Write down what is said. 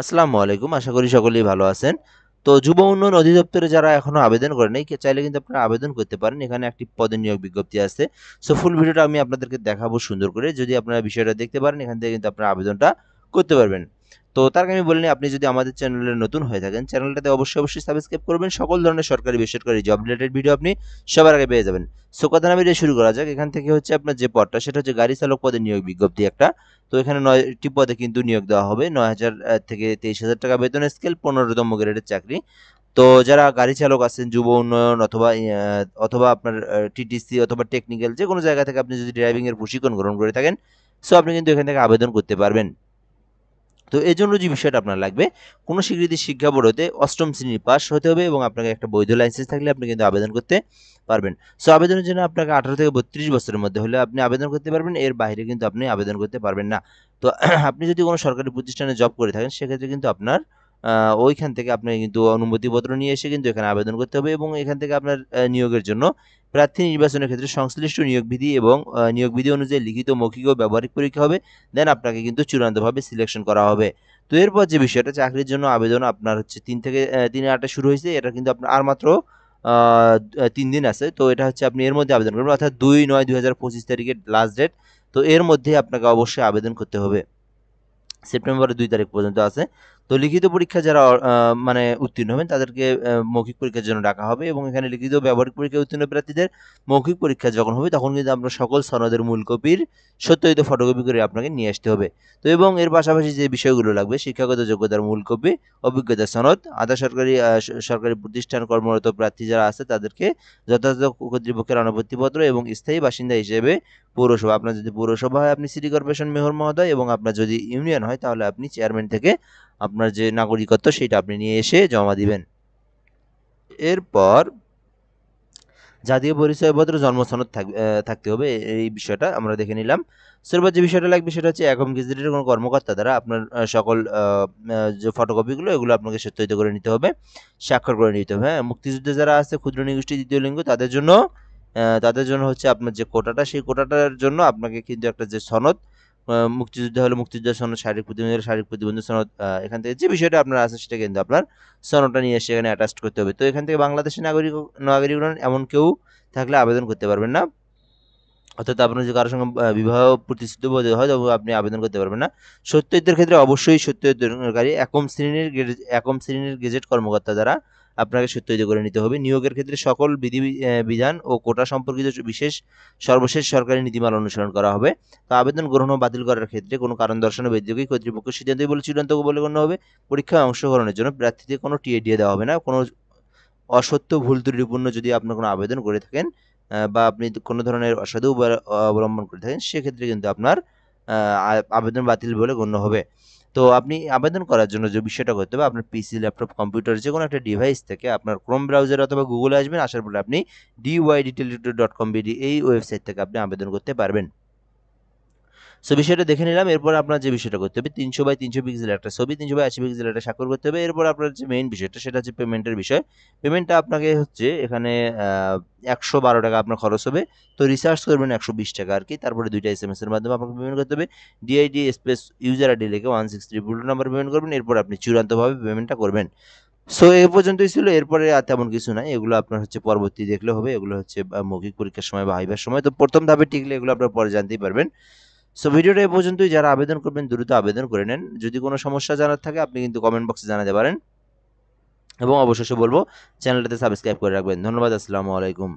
আসসালামু আলাইকুম। আশা করি সকলেই ভালো আছেন। তো যুব উন্নয়ন অধিদপ্তরে যারা এখনো আবেদন করেন নাই, চাইলে কিন্তু আপনারা আবেদন করতে পারেন। এখানে একটি পদের নিয়োগ বিজ্ঞপ্তি আছে। সো ফুল ভিডিওটা আমি আপনাদেরকে দেখাবো সুন্দর করে। যদি আপনারা বিষয়টা দেখতে পারেন, এখান থেকে কিন্তু আপনারা আবেদনটা করতে পারবেন। তো তার আগে আমি বলে নিই, আপনি যদি আমাদের চ্যানেলে নতুন হয়ে থাকেন, চ্যানেলটাতে অবশ্যই সাবস্ক্রাইব করবেন। সকল ধরনের সরকারি, বেসরকারি জব রিলেটেড ভিডিও আপনি সবার আগে পেয়ে যাবেন। সো কথা না বাড়িয়ে শুরু করা যাক। এখান থেকে হচ্ছে আপনার যে পদটা, সেটা হচ্ছে গাড়ি চালক পদের নিয়োগ বিজ্ঞপ্তি একটা। তো এখানে ৯টি পদে কিন্তু নিয়োগ দেওয়া হবে। ৯,০০০ থেকে ২৩,০০০ টাকা বেতন স্কেল, ১৫তম গ্রেডের চাকরি। তো যারা গাড়ি চালক আছেন, যুব উন্নয়ন অথবা আপনার টিটিসি অথবা টেকনিক্যাল যেকোনো জায়গা থেকে আপনি যদি ড্রাইভিং এর প্রশিক্ষণ গ্রহণ করে থাকেন, সো আপনি কিন্তু এখান থেকে আবেদন করতে পারবেন। তো এজন্য যে বিষয়টা আপনার লাগবে, কোনো স্বীকৃত শিক্ষা বোর্ড হতে ৮ম শ্রেণী পাস হতে হবে এবং আপনাকে একটা বৈধ লাইসেন্স থাকলে আপনি কিন্তু আবেদন করতে পারবেন। সো আবেদনের জন্য আপনাকে ১৮ থেকে ৩২ বছরের মধ্যে হলে আপনি আবেদন করতে পারবেন। এর বাইরে কিন্তু আপনি আবেদন করতে পারবেন না। তো আপনি যদি কোনো সরকারি প্রতিষ্ঠানে জব করে থাকেন, সেক্ষেত্রে কিন্তু আপনার ওইখান থেকে আপনাকে কিন্তু অনুমতিপত্র নিয়ে এসে কিন্তু এখানে আবেদন করতে হবে এবং এখান থেকে আপনার নিয়োগের জন্য প্রার্থী নির্বাচনের ক্ষেত্রে সংশ্লিষ্ট নিয়োগ বিধি এবং নিয়োগ বিধি অনুযায়ী লিখিত, মৌখিক ও ব্যবহারিক পরীক্ষা হবে। দেন আপনাকে কিন্তু চূড়ান্তভাবে সিলেকশন করা হবে। তো এরপর যে বিষয়টা, চাকরির জন্য আবেদন আপনার হচ্ছে ৩ থেকে ৩-৮ শুরু হয়েছে। এটা কিন্তু আপনার আর মাত্র ৩ দিন আছে। তো এটা হচ্ছে আপনি এর মধ্যে আবেদন করবেন, অর্থাৎ ২-৯-২০২৫ তারিখের লাস্ট ডেট। তো এর মধ্যেই আপনাকে অবশ্যই আবেদন করতে হবে। সেপ্টেম্বরের ২ তারিখ পর্যন্ত আছে। তো লিখিত পরীক্ষা যারা মানে উত্তীর্ণ হবেন, তাদেরকে মৌখিক পরীক্ষার জন্য ডাকা হবে এবং এখানে লিখিত ও ব্যবহারিক পরীক্ষায় উত্তীর্ণ প্রার্থীদের মৌখিক পরীক্ষা যখন হবে, তখন কিন্তু আপনার সকল সনদের মূল কপির সত্যায়িত ফটোকপি করে আপনাকে নিয়ে আসতে হবে। তো এবং এর পাশাপাশি যে বিষয়গুলো লাগবে, শিক্ষাগত যোগ্যতার মূল কপি, অভিজ্ঞতার সনদ, আধা সরকারি সরকারি প্রতিষ্ঠান কর্মরত প্রার্থী যারা আছে তাদেরকে যথাযথ কর্তৃপক্ষের অনাপত্তিপত্র এবং স্থায়ী বাসিন্দা হিসেবে পৌরসভা, আপনার যদি পৌরসভা হয় আপনি সিটি কর্পোরেশন মেয়র মহোদয়, এবং আপনার যদি ইউনিয়ন হয় তাহলে আপনি চেয়ারম্যান থেকে আপনার যে নাগরিকত্ব সেটা আপনি নিয়ে এসে জমা দিবেন। এরপর জাতীয় পরিচয়পত্র, জন্ম সনদ থাকতে হবে। এই বিষয়টা আমরা দেখে নিলাম। এরপর যে বিষয়টা লাগবে সেটা হচ্ছে একম গেজেটের কোনো কর্মকর্তা দ্বারা আপনার সকল যে ফটোকপিগুলো এগুলো আপনাকে সত্যায়িত করে নিতে হবে, স্বাক্ষর করে নিতে হবে। হ্যাঁ, মুক্তিযুদ্ধে যারা আছে, ক্ষুদ্র নিগোষ্ঠী, তৃতীয় লিঙ্গ, তাদের জন্য হচ্ছে আপনার যে কোটাটা, সেই কোটাটার জন্য আপনাকে কিন্তু একটা যে সনদ, মুক্তিযুদ্ধ হলে মুক্তিযুদ্ধের সনদ, শারীরিক প্রতিবন্ধী হলে শারীরিক প্রতিবন্ধী সনদ, এখান থেকে যে বিষয়টা আপনার আছে সেটা কিন্তু আপনার সনদটা নিয়ে এসে এখানে অ্যাটাচ করতে হবে। তো এখান থেকে বাংলাদেশের নাগরিক নন এমন কেউ থাকলে আবেদন করতে পারবেন না। অর্থাৎ আপনার যদি কারো সঙ্গে বিবাহ প্রতিশ্রুতিবদ্ধ হয়, তবে আপনি আবেদন করতে পারবেন না। সত্যায়িতের ক্ষেত্রে অবশ্যই সত্যায়িতকারী একম শ্রেণীর গেজেট কর্মকর্তা দ্বারা আপনাকে সত্যায়িত করে নিতে হবে। নিয়োগের ক্ষেত্রে সকল বিধান ও কোটা সম্পর্কিত সর্বশেষ সরকারি নীতিমালা অনুসরণ করা হবে। তো আবেদন গ্রহণ ও বাতিল করার ক্ষেত্রে কোনো কারণ দর্শানো ব্যতিরেকে কর্তৃপক্ষ সিদ্ধান্তই বলে চূড়ান্ত বলে গণ্য হবে। পরীক্ষায় অংশগ্রহণের জন্য প্রার্থীদের কোনো টিএ দেওয়া হবে না। কোনো অসত্য, ভুল, ত্রুটিপূর্ণ যদি আপনার কোনো আবেদন করে থাকেন, বা আপনি কোনো ধরনের অসাধু অবলম্বন করে থাকেন, সেক্ষেত্রে কিন্তু আপনার আবেদন বাতিল বলে গণ্য হবে। তো আপনি আবেদন করার জন্য যে বিষয়টা করতে হবে, আপনার পিসি, ল্যাপটপ, কম্পিউটার যেকোনো একটা ডিভাইস থেকে আপনার ক্রোম ব্রাউজার অথবা গুগলে আসবেন। আসার পরে আপনি dydteletutor.com.bd এই ওয়েবসাইট থেকে আপনি আবেদন করতে পারবেন। সো বিষয়টা দেখে নিলাম। এরপর আপনার যে বিষয়টা করতে হবে, ৩০০ বাই ৩০০ পিক্সেলের একটা ছবি, ৩০০ বাই ৮০ পিক্সেলের একটা স্বাক্ষর করতে হবে। এরপর আপনার যে মেইন বিষয়টা সেটা হচ্ছে পেমেন্টের বিষয়। পেমেন্টটা আপনাকে হচ্ছে এখানে ৳১১২ আপনার খরচ হবে। তো রিচার্জ করবেন ৳১২০ আরকি। তারপরে ২ টা এসএমএস এর মাধ্যমে আপনাকে পেমেন্ট করতে হবে। ডিআইডি স্পেস ইউজার আইডি লিখে 16322 নাম্বারে পেমেন্ট করবেন। এরপর আপনি চূড়ান্তভাবে পেমেন্টটা করবেন। সো এ পর্যন্তই ছিল। এরপরে আর তেমন কিছু নাই। এগুলো আপনার হচ্ছে পরবর্তী দেখলে হবে। এগুলো হচ্ছে মৌখিক পরীক্ষার সময় বা ভাইবার সময়। তো ১ম ধাপে টিকলে এগুলো আপনারা পরে জানতেই পারবেন। সো ভিডিওটা এ পর্যন্তই। যারা আবেদন করবেন দ্রুত আবেদন করে নেন। যদি কোনো সমস্যা জানার থাকে আপনি কিন্তু কমেন্ট বক্সে জানাতে পারেন এবং অবশেষে বলব চ্যানেলটাতে সাবস্ক্রাইব করে রাখবেন। ধন্যবাদ। আসসালামু আলাইকুম।